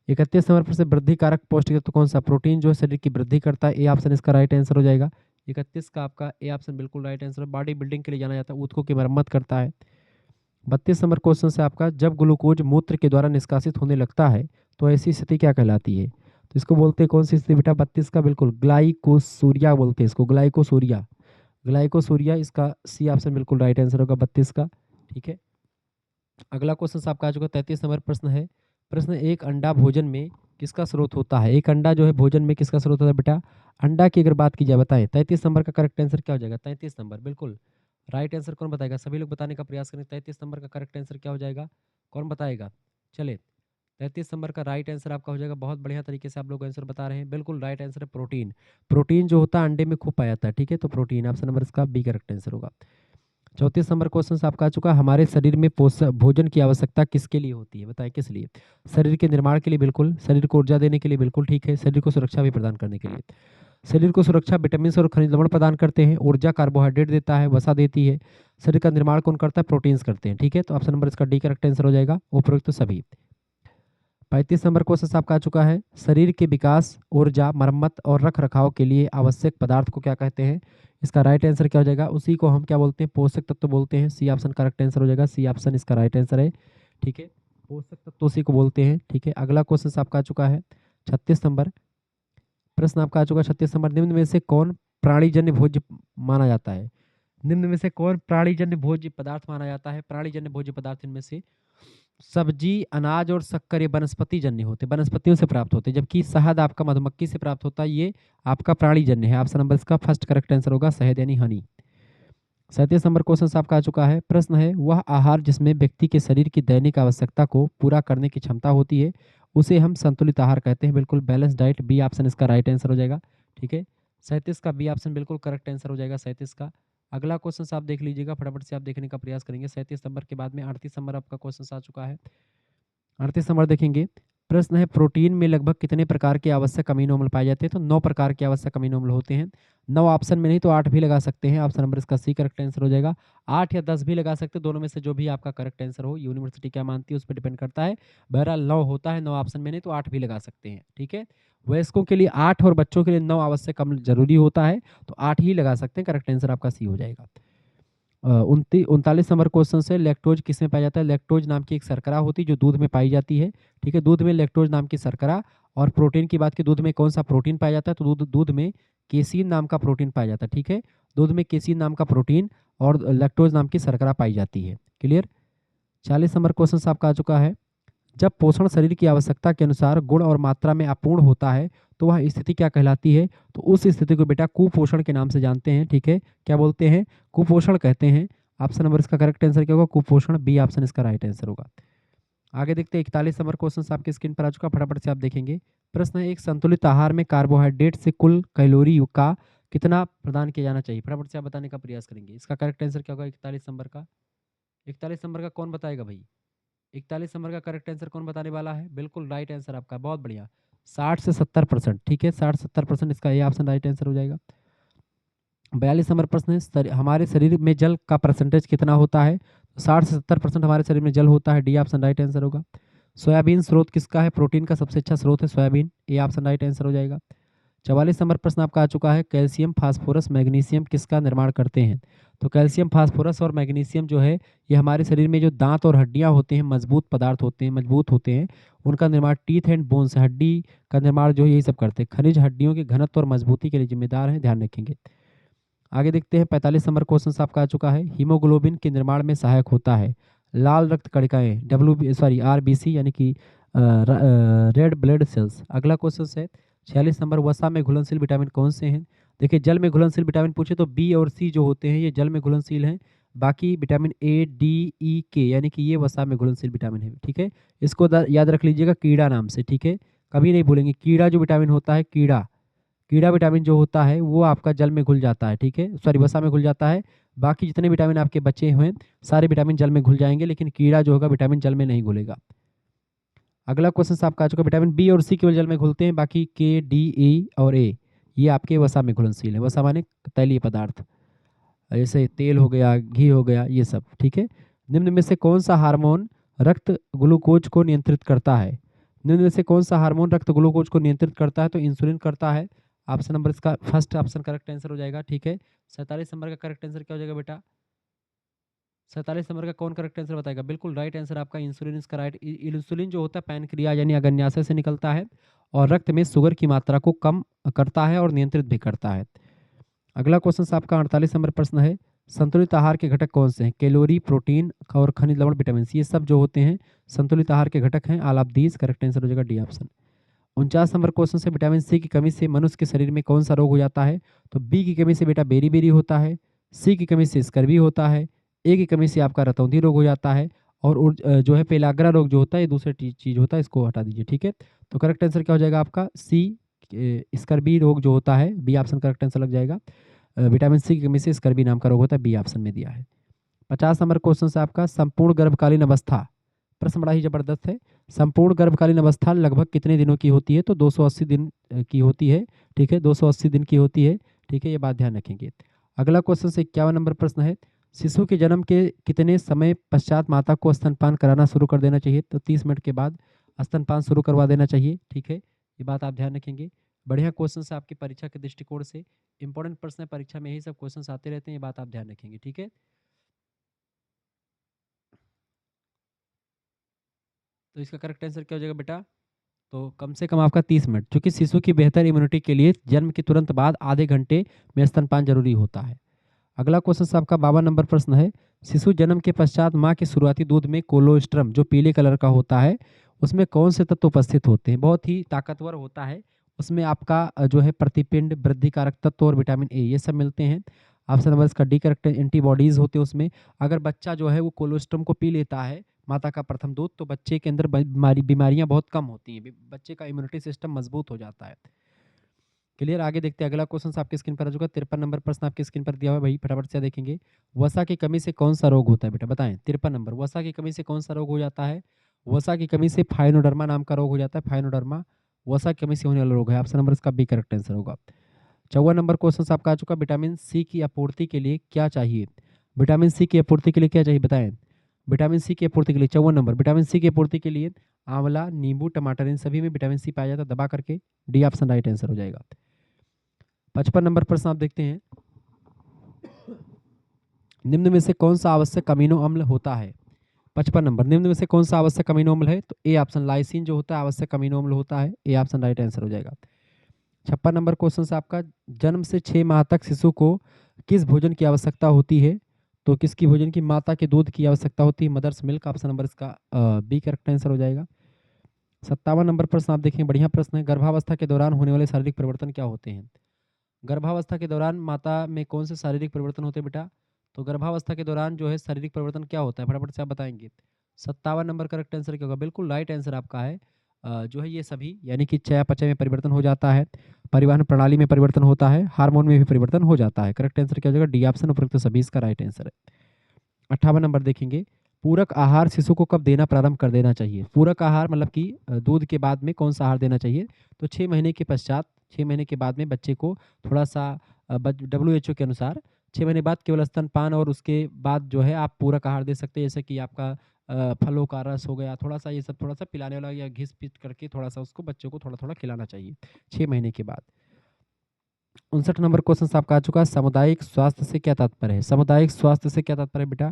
31 नंबर प्रश्न, वृद्धि कारक पौष्टिक तत्व कौन सा? प्रोटीन जो है शरीर की वृद्धि करता है। ए ऑप्शन इसका राइट आंसर हो जाएगा। 31 का आपका ए ऑप्शन बिल्कुल राइट आंसर है। बॉडी बिल्डिंग के लिए जाना जाता है, ऊतकों की मरम्मत करता है। 32 नंबर क्वेश्चन से आपका, जब ग्लूकोज मूत्र के द्वारा निष्कासित होने लगता है तो ऐसी स्थिति क्या कहलाती है? तो इसको बोलते हैं कौन सी स्थिति बेटा? 32 का बिल्कुल ग्लाइकोसूरिया बोलते हैं इसको, ग्लाइकोसूरिया। ग्लाइकोसूरिया इसका सी ऑप्शन बिल्कुल राइट आंसर होगा 32 का। ठीक है, अगला क्वेश्चन आपका आ चुका 33 नंबर प्रश्न है, प्रश्न, एक अंडा भोजन में किसका स्रोत होता है? एक अंडा जो है भोजन में किसका स्रोत होता है बेटा? अंडा की अगर बात की जाए बताएं। 33 नंबर का करेक्ट आंसर क्या हो जाएगा? 33 नंबर बिल्कुल राइट आंसर। कौन बताएगा? सभी लोग बताने का प्रयास करें। 33 नंबर का करेक्ट आंसर क्या हो जाएगा? कौन बताएगा? चले, 33 नंबर का राइट आंसर आपका हो जाएगा। बहुत बढ़िया तरीके से आप लोग आंसर बता रहे हैं। बिल्कुल राइट आंसर है प्रोटीन। प्रोटीन जो होता है अंडे में खूब पाया जाता है। ठीक है, तो प्रोटीन ऑप्शन नंबर इसका बी करेक्ट आंसर होगा। 34 नंबर क्वेश्चन आपका आ चुका, हमारे शरीर में पोषक भोजन की आवश्यकता किसके लिए होती है? बताएं किस लिए? शरीर के निर्माण के लिए बिल्कुल, शरीर को ऊर्जा देने के लिए बिल्कुल, ठीक है, शरीर को सुरक्षा भी प्रदान करने के लिए। शरीर को सुरक्षा विटामिन और खनिज लवण प्रदान करते हैं, ऊर्जा कार्बोहाइड्रेट देता है, वसा देती है। शरीर का निर्माण कौन करता है? प्रोटीन्स करते हैं। ठीक है, तो ऑप्शन नंबर इसका डी करेक्ट आंसर हो जाएगा, उपरोक्त सभी। 35 नंबर क्वेश्चन आपका आ चुका है, शरीर के विकास, ऊर्जा, मरम्मत और रख रखाव के लिए आवश्यक पदार्थ को क्या कहते हैं? इसका राइट आंसर क्या हो जाएगा? उसी को हम क्या बोलते हैं? पोषक तत्व बोलते हैं। सी ऑप्शन करेक्ट आंसर हो जाएगा। सी ऑप्शन इसका राइट आंसर है। ठीक है, पोषक तत्व उसी को बोलते हैं। ठीक है, अगला क्वेश्चन आपका आ चुका है 36 नंबर प्रश्न आपका आ चुका है 36 नंबर, निम्न में से कौन प्राणीजन्य भोज्य माना जाता है? निम्न में से कौन प्राणीजन्य भोज्य पदार्थ माना जाता है? प्राणीजन्य भोज्य पदार्थ इनमें से सब्जी, अनाज और शक्कर ये वनस्पति जन्य होते हैं, वनस्पतियों से प्राप्त होते हैं, जबकि शहद आपका मधुमक्खी से प्राप्त होता है, ये आपका प्राणी जन्य है। ऑप्शन नंबर इसका फर्स्ट करेक्ट आंसर होगा, शहद यानी हनी। 37 नंबर क्वेश्चन आपका आ चुका है, प्रश्न है, वह आहार जिसमें व्यक्ति के शरीर की दैनिक आवश्यकता को पूरा करने की क्षमता होती है उसे हम संतुलित आहार कहते हैं। बिल्कुल बैलेंस डाइट, बी ऑप्शन इसका राइट आंसर हो जाएगा। ठीक है, 37 का बी ऑप्शन बिल्कुल करेक्ट आंसर हो जाएगा 37 का। अगला क्वेश्चन आप देख लीजिएगा, फटाफट से आप देखने का प्रयास करेंगे। 37 नंबर के बाद में 38 नंबर आपका क्वेश्चन आ चुका है। 38 नंबर देखेंगे, प्रश्न है, प्रोटीन में लगभग कितने प्रकार के आवश्यक अमीनो अम्ल पाए जाते हैं? तो 9 प्रकार के आवश्यक अमीनो अम्ल होते हैं। 9 ऑप्शन में नहीं तो 8 भी लगा सकते हैं। ऑप्शन नंबर इसका सी करेक्ट आंसर हो जाएगा। 8 या 10 भी लगा सकते हैं, दोनों में से जो भी आपका करेक्ट आंसर हो। यूनिवर्सिटी क्या मानती है उस पर डिपेंड करता है। बहरहाल 9 होता है, 9 ऑप्शन में नहीं तो 8 भी लगा सकते हैं। ठीक है, वयस्कों के लिए 8 और बच्चों के लिए 9 आवश्यक अम्ल जरूरी होता है, तो 8 ही लगा सकते हैं। करेक्ट आंसर आपका सी हो जाएगा। 39 नंबर क्वेश्चन से, लैक्टोज किसमें पाया जाता है? लैक्टोज नाम की एक शर्करा होती है जो दूध में पाई जाती है। ठीक है, दूध में लैक्टोज नाम की शर्करा। और प्रोटीन की बात की, दूध में कौन सा प्रोटीन पाया जाता है? तो दूध में केसीन नाम का प्रोटीन पाया जाता है। ठीक है, दूध में केसीन नाम का प्रोटीन और लैक्टोज नाम की शर्करा पाई जाती है। क्लियर। 40 नंबर क्वेश्चन आपका आ चुका है, जब पोषण शरीर की आवश्यकता के अनुसार गुण और मात्रा में अपूर्ण होता है तो वह स्थिति क्या कहलाती है? तो उस स्थिति को बेटा कुपोषण के नाम से जानते हैं। ठीक है, क्या बोलते हैं? कुपोषण कहते हैं। ऑप्शन नंबर इसका करेक्ट आंसर क्या होगा? कुपोषण, बी ऑप्शन इसका राइट आंसर होगा। आगे देखते हैं 41 नंबर क्वेश्चन आपकी स्क्रीन पर आ चुका, फटाफट से आप देखेंगे। प्रश्न है, एक संतुलित आहार में कार्बोहाइड्रेट से कुल कैलोरी का कितना प्रदान किया जाना चाहिए? फटाफट से आप बताने का प्रयास करेंगे। इसका करेक्ट आंसर क्या होगा 41 नंबर का? 41 नंबर का कौन बताएगा भाई? 41 नंबर का करेक्ट आंसर कौन बताने वाला है? बिल्कुल राइट आंसर आपका, बहुत बढ़िया, 60 से 70%। ठीक है, 60-70% इसका ये ऑप्शन राइट आंसर हो जाएगा। 42 नंबर प्रश्न है, हमारे शरीर में जल का परसेंटेज कितना होता है? 60 से 70% हमारे शरीर में जल होता है। डी ऑप्शन राइट आंसर होगा। सोयाबीन स्रोत किसका है? प्रोटीन का सबसे अच्छा स्रोत है soybean. A option right answer हो जाएगा। 44 नंबर प्रश्न आपका आ चुका है, कैल्शियम, फास्फोरस, मैग्नीशियम किसका निर्माण करते हैं? तो कैल्शियम, फास्फोरस और मैग्नीशियम जो है ये हमारे शरीर में जो दांत और हड्डियां होते हैं, मजबूत पदार्थ होते हैं, मजबूत होते हैं, उनका निर्माण टीथ एंड बोन्स, हड्डी का निर्माण जो है यही सब करते हैं। खनिज हड्डियों के घनत्व और मजबूती के लिए जिम्मेदार हैं, ध्यान रखेंगे। आगे देखते हैं 45 नंबर क्वेश्चन आपका आ चुका है, हीमोग्लोबिन के निर्माण में सहायक होता है लाल रक्त कणिकाएं, आरबीसी यानी कि रेड ब्लड सेल्स। अगला क्वेश्चन है 46 नंबर, वसा में घुलनशील विटामिन कौन से हैं? देखिए जल में घुलनशील विटामिन पूछे तो बी और सी जो होते हैं ये जल में घुलनशील हैं, बाकी विटामिन ए डी ई के यानी कि ये वसा में घुलनशील विटामिन है, ठीक है। इसको याद रख लीजिएगा कीड़ा नाम से, ठीक है, कभी नहीं भूलेंगे। कीड़ा जो विटामिन होता है, कीड़ा कीड़ा विटामिन जो होता है वो आपका जल में घुल जाता है, ठीक है, वसा में घुल जाता है। बाकी जितने विटामिन आपके बचे हुए हैं सारे विटामिन जल में घुल जाएंगे, लेकिन कीड़ा जो होगा विटामिन जल में नहीं घुलेगा। अगला क्वेश्चन आपका आ चुका, विटामिन बी और सी केवल जल में घुलते हैं, बाकी के डी ई और ए ये आपके वसा में घुलनशील है। वसा माने तैलीय पदार्थ, जैसे तेल हो गया, घी हो गया, ये सब, ठीक है। निम्न में से कौन सा हार्मोन रक्त ग्लूकोज को नियंत्रित करता है? निम्न में से कौन सा हार्मोन रक्त ग्लूकोज को नियंत्रित करता है? तो इंसुलिन करता है। ऑप्शन नंबर इसका फर्स्ट ऑप्शन करेक्ट आंसर हो जाएगा, ठीक है। 47 नंबर का करेक्ट आंसर क्या हो जाएगा बेटा? 47 नंबर का कौन करेक्ट आंसर बताएगा? बिल्कुल राइट आंसर आपका इंसुलिन इसका राइट। इंसुलिन जो होता है पैनक्रिया यानी अग्न्याशय से निकलता है और रक्त में शुगर की मात्रा को कम करता है और नियंत्रित भी करता है। अगला क्वेश्चन आपका 48 नंबर प्रश्न है, संतुलित आहार के घटक कौन से हैं? कैलोरी, प्रोटीन और खनिज लवण, विटामिन, ये सब जो होते हैं संतुलित आहार के घटक हैं। All of these correct answer हो जाएगा डी ऑप्शन। 49 नंबर क्वेश्चन से, विटामिन सी की कमी से मनुष्य के शरीर में कौन सा रोग हो जाता है? तो बी की कमी से बेटा बेरी बेरी होता है, सी की कमी से स्कर्वी होता है, ए की कमी से आपका रतौंधी रोग हो जाता है, और जो है पेलाग्रा रोग जो होता है ये दूसरी चीज होता है, इसको हटा दीजिए, ठीक है। तो करेक्ट आंसर क्या हो जाएगा आपका? सी, स्कर्वी रोग जो होता है, बी ऑप्शन करेक्ट आंसर लग जाएगा। विटामिन सी की कमी से स्कर्वी नाम का रोग होता है, बी ऑप्शन में दिया है। 50 नंबर क्वेश्चन से आपका, संपूर्ण गर्भकालीन अवस्था, प्रश्न बड़ा ही जबरदस्त है। संपूर्ण गर्भकालीन अवस्था लगभग कितने दिनों की होती है? तो 280 दिन की होती है, ठीक है, 280 दिन की होती है, ठीक है, ये बात ध्यान रखेंगे। अगला क्वेश्चन से 51 नंबर प्रश्न है, शिशु के जन्म के कितने समय पश्चात माता को स्तनपान कराना शुरू कर देना चाहिए? तो 30 मिनट के बाद स्तनपान शुरू करवा देना चाहिए, ठीक है, ये बात आप ध्यान रखेंगे। बढ़िया क्वेश्चन है आपकी परीक्षा के दृष्टिकोण से, इंपॉर्टेंट प्रश्न है, परीक्षा में यही सब क्वेश्चन आते रहते हैं, ये बात आप ध्यान रखेंगे, ठीक है। तो इसका करेक्ट आंसर क्या हो जाएगा बेटा? तो कम से कम आपका 30 मिनट, क्योंकि शिशु की बेहतर इम्यूनिटी के लिए जन्म के तुरंत बाद आधे घंटे में स्तनपान जरूरी होता है। अगला क्वेश्चन आपका 52 नंबर प्रश्न है, शिशु जन्म के पश्चात माँ के शुरुआती दूध में कोलोस्ट्रम जो पीले कलर का होता है उसमें कौन से तत्व उपस्थित होते हैं? बहुत ही ताकतवर होता है, उसमें आपका जो है प्रतिपिंड, वृद्धि कारक तत्व और विटामिन ए ये सब मिलते हैं। ऑप्शन नंबर इसका डी करेक्ट, एंटीबॉडीज होते हैं उसमें। अगर बच्चा जो है वो कोलोस्ट्रम को पी लेता है, माता का प्रथम दूध, तो बच्चे के अंदर बीमारियां बहुत कम होती हैं, बच्चे का इम्यूनिटी सिस्टम मजबूत हो जाता है। क्लियर। आगे देखते हैं अगला क्वेश्चन आपकी स्क्रीन पर आ चुका है, 53 नंबर प्रश्न आपकी स्क्रीन पर दिया हुआ है भाई, फटाफट से देखेंगे। वसा की कमी से कौन सा रोग होता है बेटा? बताएं। 53 नंबर, वसा की कमी से कौन सा रोग हो जाता है? वसा की कमी से फाइनोडर्मा नाम का रोग हो जाता है, फाइनोडर्मा वसा की कमी से होने वाला रोग है। ऑप्शन नंबर इसका बी करेक्ट आंसर होगा। 54 नंबर क्वेश्चन आपका आ चुका, विटामिन सी की आपूर्ति के लिए क्या चाहिए? विटामिन सी की आपूर्ति के लिए क्या चाहिए बताएं? विटामिन सी की आपूर्ति के लिए 54 नंबर, विटामिन सी की आपूर्ति के लिए आंवला, नींबू, टमाटर, इन सभी में विटामिन सी पाया जाता है, दबा करके डी ऑप्शन राइट आंसर हो जाएगा। 55 नंबर प्रश्न आप देखते हैं, निम्न में से कौन सा आवश्यक अमीनो अम्ल होता है? 55 नंबर, निम्न में से कौन सा आवश्यक अमीनो अम्ल है? तो ए ऑप्शन लाइसिन जो होता है आवश्यक अमीनो अम्ल होता है, ए ऑप्शन राइट आंसर हो जाएगा। 56 नंबर क्वेश्चन से आपका, जन्म से 6 माह तक शिशु को किस भोजन की आवश्यकता होती है? तो किसकी भोजन की? माता के दूध की आवश्यकता होती है, मदर्स मिल्क, ऑप्शन नंबर इसका बी करेक्ट आंसर हो जाएगा। 57 नंबर प्रश्न आप देखें, बढ़िया प्रश्न है, गर्भावस्था के दौरान होने वाले शारीरिक परिवर्तन क्या होते हैं? गर्भावस्था के दौरान माता में कौन से शारीरिक परिवर्तन होते हैं बेटा? तो गर्भावस्था के दौरान जो है शारीरिक परिवर्तन क्या होता है, फटाफट से आप बताएंगे। 57 नंबर करेक्ट आंसर क्या होगा? बिल्कुल राइट आंसर आपका है जो है ये सभी, यानी कि चयापचय में परिवर्तन हो जाता है, परिवहन प्रणाली में परिवर्तन होता है, हार्मोन में भी परिवर्तन हो जाता है। करेक्ट आंसर क्या हो जाएगा? डी ऑप्शन, उपरोक्त सभी इसका राइट आंसर है। 58 नंबर देखेंगे, पूरक आहार शिशु को कब देना प्रारंभ कर देना चाहिए? पूरक आहार मतलब कि दूध के बाद में कौन सा आहार देना चाहिए? तो 6 महीने के पश्चात, 6 महीने के बाद में बच्चे को थोड़ा सा WHO के अनुसार 6 महीने बाद केवल स्तनपान, और उसके बाद जो है आप पूरक आहार दे सकते हैं, जैसे कि आपका फलों का रस हो गया, थोड़ा सा ये सब थोड़ा सा पिलाने वाला, या घिस पीट करके थोड़ा सा उसको बच्चों को थोड़ा थोड़ा खिलाना चाहिए 6 महीने के बाद। 59 नंबर क्वेश्चन आपका आ चुका है, सामुदायिक स्वास्थ्य से क्या तात्पर्य है? सामुदायिक स्वास्थ्य से क्या तात्पर्य है बेटा?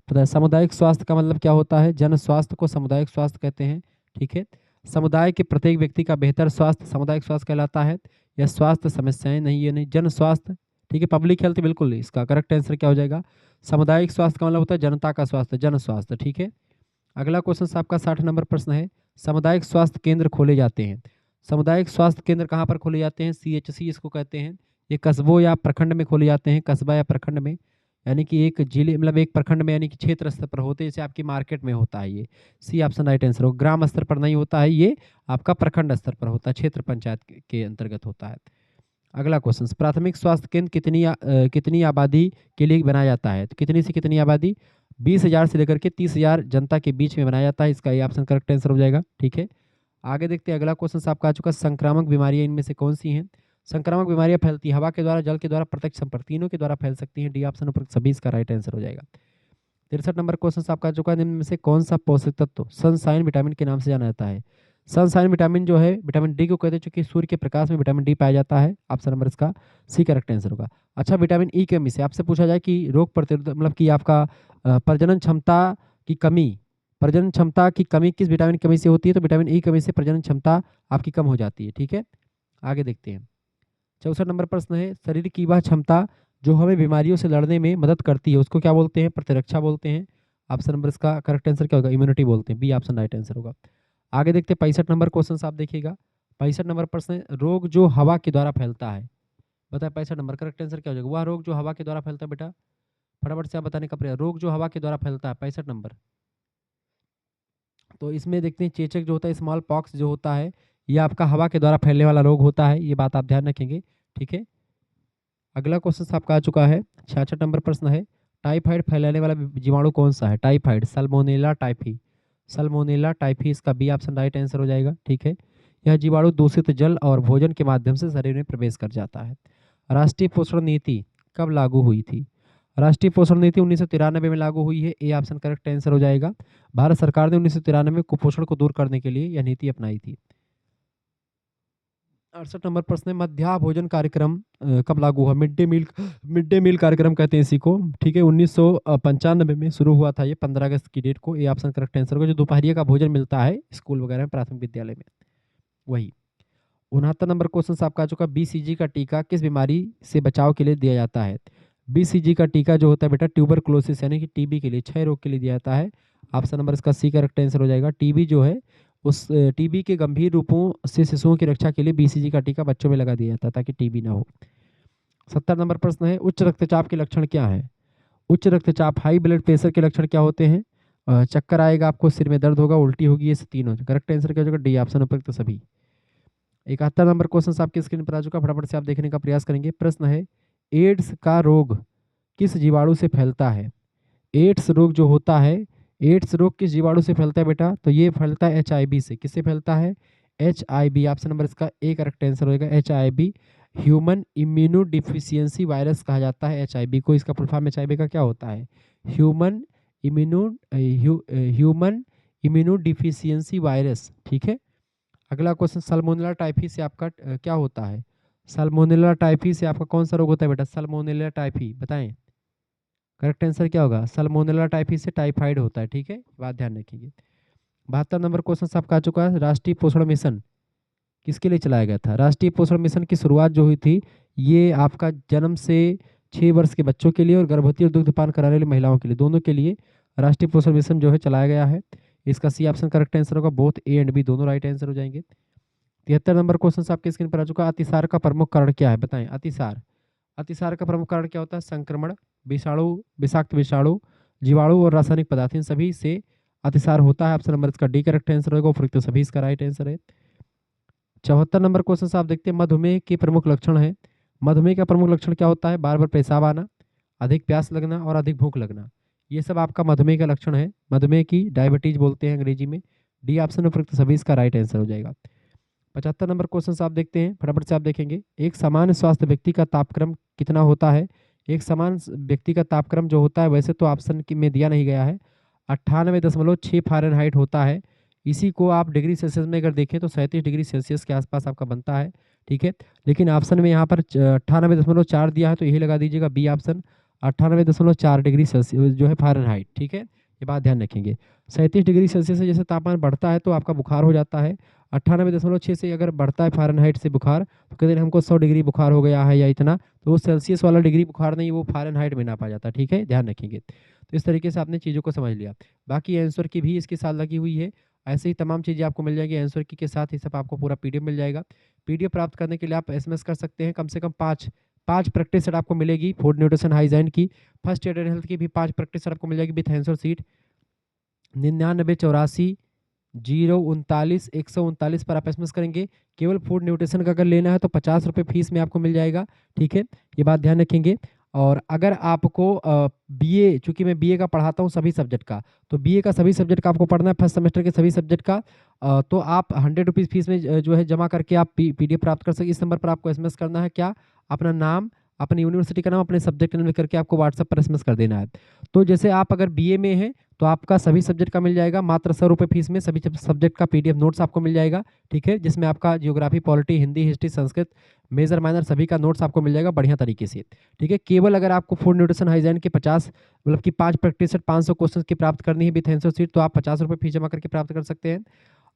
पता है सामुदायिक स्वास्थ्य का मतलब क्या होता है? जन स्वास्थ्य को सामुदायिक स्वास्थ्य कहते हैं। ठीक है, समुदाय के प्रत्येक व्यक्ति का बेहतर स्वास्थ्य सामुदायिक स्वास्थ्य कहलाता है। यह स्वास्थ्य समस्याएं नहीं, ये नहीं, जन स्वास्थ्य। ठीक है, पब्लिक हेल्थ बिल्कुल नहीं, इसका करेक्ट आंसर क्या हो जाएगा? सामुदायिक स्वास्थ्य का मतलब होता है जनता का स्वास्थ्य, जन स्वास्थ्य। ठीक है, अगला क्वेश्चन आपका 60 नंबर प्रश्न है, सामुदायिक स्वास्थ्य केंद्र खोले जाते हैं। सामुदायिक स्वास्थ्य केंद्र कहाँ पर खोले जाते हैं? CHC इसको कहते हैं। ये कस्बों या प्रखंड में खोले जाते हैं, कस्बा या प्रखंड में, यानी कि एक जिले मतलब एक प्रखंड में, यानी कि क्षेत्र स्तर पर होते हैं, जैसे आपकी मार्केट में होता है ये। सी ऑप्शन राइट आंसर हो। ग्राम स्तर पर नहीं होता है ये, आपका प्रखंड स्तर पर होता है, क्षेत्र पंचायत के अंतर्गत होता है। अगला क्वेश्चन, प्राथमिक स्वास्थ्य केंद्र कितनी आबादी के लिए बनाया जाता है? तो कितनी से कितनी आबादी? 20,000 से लेकर के 30,000 जनता के बीच में बनाया जाता है, इसका ये ऑप्शन करेक्ट आंसर हो जाएगा। ठीक है, आगे देखते हैं, अगला क्वेश्चन आपका आ चुका है, संक्रामक बीमारियां इनमें से कौन सी हैं? संक्रामक बीमारियां फैलती है हवा के द्वारा, जल के द्वारा, प्रत्यक्ष संपर्क, तीनों के द्वारा फैल सकती हैं। डी ऑप्शन उपरोक्त सभी इसका राइट आंसर हो जाएगा। 63 नंबर क्वेश्चन आपका आ चुका है, निम्न में से कौन सा पोषक तत्व सनसाइन विटामिन के नाम से जाना जाता है? सनसाइन विटामिन जो है विटामिन डी को कहते हैं, चूंकि सूर्य के प्रकाश में विटामिन डी पाया जाता है। ऑप्शन नंबर इसका सी करेक्ट आंसर होगा। अच्छा, विटामिन ई की कमी से आपसे पूछा जाए कि रोग प्रतिरोध मतलब कि आपका प्रजनन क्षमता की कमी, प्रजनन क्षमता की कमी किस विटामिन की कमी से होती है? तो विटामिन ई कमी से प्रजनन क्षमता आपकी कम हो जाती है। ठीक है, आगे देखते हैं, 64 नंबर प्रश्न है, शरीर की वह क्षमता जो हमें बीमारियों से लड़ने में मदद करती है उसको क्या बोलते हैं? प्रतिरक्षा बोलते हैं। ऑप्शन नंबर इसका करेक्ट आंसर क्या होगा? इम्यूनिटी बोलते हैं। बी ऑप्शन राइट आंसर होगा। आगे देखते हैं 65 नंबर क्वेश्चन आप देखिएगा। 65 नंबर प्रश्न है, रोग जो हवा के द्वारा फैलता है, बताए 65 नंबर करेक्ट आंसर क्या हो जाएगा? वह रोग जो हवा के द्वारा फैलता है बेटा, फटाफट से आप बताने का प्रयास। रोग जो हवा के द्वारा फैलता है, 65 नंबर। तो इसमें देखते हैं चेचक जो होता है, स्मॉल पॉक्स जो होता है, ये आपका हवा के द्वारा फैलने वाला रोग होता है, ये बात आप ध्यान रखेंगे। ठीक है, अगला क्वेश्चन आपका आ चुका है, 66 नंबर प्रश्न है, टाइफाइड फैलाने वाला जीवाणु कौन सा है? Typhoid, Salmonella typhi, Salmonella typhi, इसका बी ऑप्शन राइट आंसर हो जाएगा। ठीक है, यह जीवाणु दूषित जल और भोजन के माध्यम से शरीर में प्रवेश कर जाता है। राष्ट्रीय पोषण नीति कब लागू हुई थी? राष्ट्रीय पोषण नीति 1993 में लागू हुई है, ए ऑप्शन करेक्ट आंसर हो जाएगा। भारत सरकार ने 1993 में कुपोषण को दूर करने के लिए यह नीति अपनाई थी। 68 नंबर प्रश्न है, मध्याह्न भोजन कार्यक्रम कब लागू हुआ? मिड डे मील कार्यक्रम कहते हैं इसी को। ठीक है, 1995 में शुरू हुआ था ये, 15 अगस्त की डेट को। ये ऑप्शन करेक्ट आंसर होगा। जो दोपहरिया का भोजन मिलता है स्कूल वगैरह में, प्राथमिक विद्यालय में, वही। 69 नंबर क्वेश्चन आपका आ चुका, BCG का टीका किस बीमारी से बचाव के लिए दिया जाता है? BCG का टीका जो होता है बेटा, ट्यूबरकुलोसिस यानी कि टीबी के लिए, क्षय रोग के लिए दिया जाता है। ऑप्शन नंबर इसका सी करेक्ट आंसर हो जाएगा। टीबी जो है, उस टीबी के गंभीर रूपों से शिशुओं की रक्षा के लिए BCG का टीका बच्चों में लगा दिया जाता है ताकि टीबी ना हो। 70 नंबर प्रश्न है, उच्च रक्तचाप के लक्षण क्या है? उच्च रक्तचाप, हाई ब्लड प्रेशर के लक्षण क्या होते हैं? चक्कर आएगा आपको, सिर में दर्द होगा, उल्टी होगी, ये तीनों। करेक्ट आंसर क्या होगा? डी ऑप्शन उपयुक्त सभी। 71 नंबर क्वेश्चन आपके स्क्रीन पर आ चुका, फटाफट से आप देखने का प्रयास करेंगे। प्रश्न है, एड्स का रोग किस जीवाणु से फैलता है? एड्स रोग जो होता है, एड्स रोग किस जीवाणु से फैलता है बेटा? तो ये फैलता है HIV से। किससे फैलता है? HIV। ऑप्शन नंबर इसका ए करेक्ट आंसर होगा। HIV human immuno deficiency virus कहा जाता है HIV को। इसका फुल फॉर्म HIV का क्या होता है? Human immuno human immuno deficiency virus. ठीक है, अगला क्वेश्चन, सल्मोनेला टाइफी से आपका क्या होता है? सल्मोनेला टाइफी से आपका कौन सा रोग होता है बेटा? सल्मोनेला टाइफी बताएं, करेक्ट आंसर क्या होगा? सल्मोनेला टाइफी से टाइफाइड होता है। ठीक है, बात ध्यान रखिए। 72 नंबर क्वेश्चन आपका आ चुका है, राष्ट्रीय पोषण मिशन किसके लिए चलाया गया था? राष्ट्रीय पोषण मिशन की शुरुआत जो हुई थी, ये आपका जन्म से 6 वर्ष के बच्चों के लिए और गर्भवती और दुग्धपान कराने वाली महिलाओं के लिए, दोनों के लिए राष्ट्रीय पोषण मिशन जो है चलाया गया है। इसका सी ऑप्शन करेक्ट आंसर होगा। बोथ ए एंड बी दोनों राइट आंसर हो जाएंगे। 73 नंबर क्वेश्चन आपके स्क्रीन पर आ चुका, अतिसार का प्रमुख कारण क्या है? बताएं, अतिसार, अतिसार का प्रमुख कारण क्या होता है? संक्रमण, विषाणु, विषाक्त विषाणु, जीवाणु और रासायनिक पदार्थ, इन सभी से अतिसार होता है। ऑप्शन नंबर इसका डी करेक्ट आंसर होगा, उपयुक्त सभी इसका राइट आंसर है। 74 नंबर क्वेश्चन आप देखते हैं, मधुमेह के प्रमुख लक्षण है। मधुमेह का प्रमुख लक्षण क्या होता है? बार बार पेशाब आना, अधिक प्यास लगना और अधिक भूख लगना, ये सब आपका मधुमेह का लक्षण है। मधुमेह की डायबिटीज बोलते हैं अंग्रेजी में। डी ऑप्शन उपयुक्त सभी इसका राइट आंसर हो जाएगा। 75 नंबर क्वेश्चन आप देखते हैं, फटाफट से आप देखेंगे, एक सामान्य स्वास्थ्य व्यक्ति का तापक्रम कितना होता है? एक सामान्य व्यक्ति का तापक्रम जो होता है, वैसे तो ऑप्शन में दिया नहीं गया है, 98.6 फ़ारेनहाइट होता है। इसी को आप डिग्री सेल्सियस में अगर देखें तो 37 डिग्री सेल्सियस के आसपास आपका बनता है। ठीक है। लेकिन ऑप्शन में यहाँ पर 98.4 दिया है, तो यही लगा दीजिएगा बी ऑप्शन, 98.4 डिग्री सेल्सियस जो है फ़ारेनहाइट, ठीक है। ये बात ध्यान रखेंगे। 37 डिग्री सेल्सियस से जैसे तापमान बढ़ता है तो आपका बुखार हो जाता है। 98.6 से अगर बढ़ता है फ़ारेनहाइट से बुखार, तो कहते हैं हमको 100 डिग्री बुखार हो गया है या इतना, तो वो सेल्सियस वाला डिग्री बुखार नहीं, वो फ़ारेनहाइट में नापा जाता है, ठीक है, ध्यान रखेंगे। तो इस तरीके से आपने चीज़ों को समझ लिया। बाकी आंसर की भी इसके साथ लगी हुई है। ऐसे ही तमाम चीज़ें आपको मिल जाएगी आंसर की के साथ, ही सब आपको पूरा पीडीएफ मिल जाएगा। पीडीएफ प्राप्त करने के लिए आप एसएमएस कर सकते हैं, कम से कम 5 प्रैक्टिस सेट आपको मिलेगी। फूड न्यूट्रिशन हाइजीन की, फर्स्ट एड एंड हेल्थ की भी 5 प्रैक्टिस सेट आपको मिल जाएगी विथ आंसर शीट। 99 84 039 139 पर आप एसएमएस करेंगे। केवल फूड न्यूट्रिशन का अगर लेना है तो 50 रुपये फीस में आपको मिल जाएगा, ठीक है, ये बात ध्यान रखेंगे। और अगर आपको बीए, चूंकि मैं बीए का पढ़ाता हूँ सभी सब्जेक्ट का, तो बीए का सभी सब्जेक्ट का आपको पढ़ना है, फर्स्ट सेमेस्टर के सभी सब्जेक्ट का, तो आप 100 रुपीज़ फीस में जो है जमा करके आप पीडीएफ प्राप्त कर सकते। इस नंबर पर आपको एसएमएस करना है, क्या, अपना नाम, अपनी यूनिवर्सिटी का नाम, अपने सब्जेक्ट नेम लिख करके आपको व्हाट्सएप पर एसएमएस कर देना है। तो जैसे आप अगर बीए में हैं तो आपका सभी सब्जेक्ट का मिल जाएगा मात्र 100 रुपये फीस में, सभी सब्जेक्ट का पीडीएफ नोट्स आपको मिल जाएगा, ठीक है, जिसमें आपका geography, polity, Hindi, history, Sanskrit, major minor सभी का नोट्स आपको मिल जाएगा बढ़िया तरीके से, ठीक है। केवल अगर आपको फूड न्यूट्रिशन हाइजीन के 50 मतलब कि 5 प्रैक्टिस सेट 500 क्वेश्चन की प्राप्त करनी है विथ आंसर शीट, तो आप 50 रुपये फीस जमा करके प्राप्त कर सकते हैं।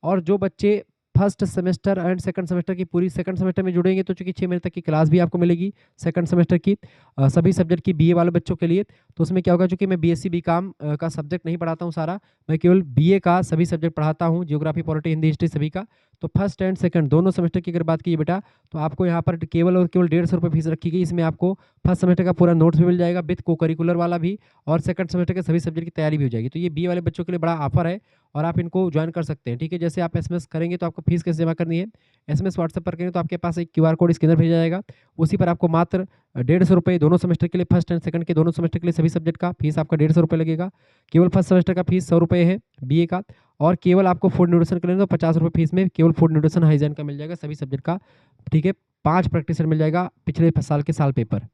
और जो बच्चे first semester and second semester की पूरी सेकंड सेमेस्टर में जुड़ेंगे तो चूंकि 6 महीने तक की क्लास भी आपको मिलेगी सेकंड सेमेस्टर की, सभी सब्जेक्ट की बीए वाले बच्चों के लिए। तो उसमें क्या होगा, चूंकि मैं बीएससी बीकॉम का सब्जेक्ट नहीं पढ़ाता हूँ सारा, मैं केवल बीए का सभी सब्जेक्ट पढ़ाता हूँ, जियोग्राफी, पॉलिटी, हिंदी, हिस्ट्री सभी का। तो फर्स्ट एंड सेकंड दोनों सेमेस्टर की अगर बात की बेटा, तो आपको यहाँ पर केवल और केवल 150 रुपये फीस रखी गई। इसमें आपको फर्स्ट सेमेस्टर का पूरा नोट्स भी मिल जाएगा विथ को करिकुलर वाला भी, और सेकंड सेमेस्टर के सभी सब्जेक्ट की तैयारी भी हो जाएगी। तो ये बीए वाले बच्चों के लिए बड़ा ऑफर है और आप इनको ज्वाइन कर सकते हैं, ठीक है। जैसे आप एसएमएस करेंगे तो आपको फीस कैसे जमा करनी है, एसएमएस व्हाट्सएप पर करेंगे तो आपके पास एक क्यूआर कोड स्कैनर भेजा जाएगा, उसी पर आपको मात्र 150 रुपये दोनों सेमेस्टर के लिए, फर्स्ट एंड सेकंड के दोनों सेमेस्टर के लिए सभी सब्जेक्ट का फीस आपका 150 रुपये लगेगा। केवल फर्स्ट सेमेस्टर का फीस 100 रुपये है बीए का, और केवल आपको फूड न्यूट्रिशन करेंगे तो 50 रुपये फीस में केवल फूड न्यूट्रिशन हाइजीन का मिल जाएगा सभी सब्जेक्ट का, ठीक है। 5 प्रैक्टिस मिल जाएगा पिछले साल के साल पेपर।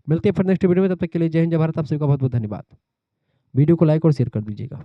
मिलते हैं फिर नेक्स्ट वीडियो में, तब तक के लिए जय हिंद जय भारत। आप सभी का बहुत बहुत धन्यवाद। वीडियो को लाइक और शेयर कर दीजिएगा।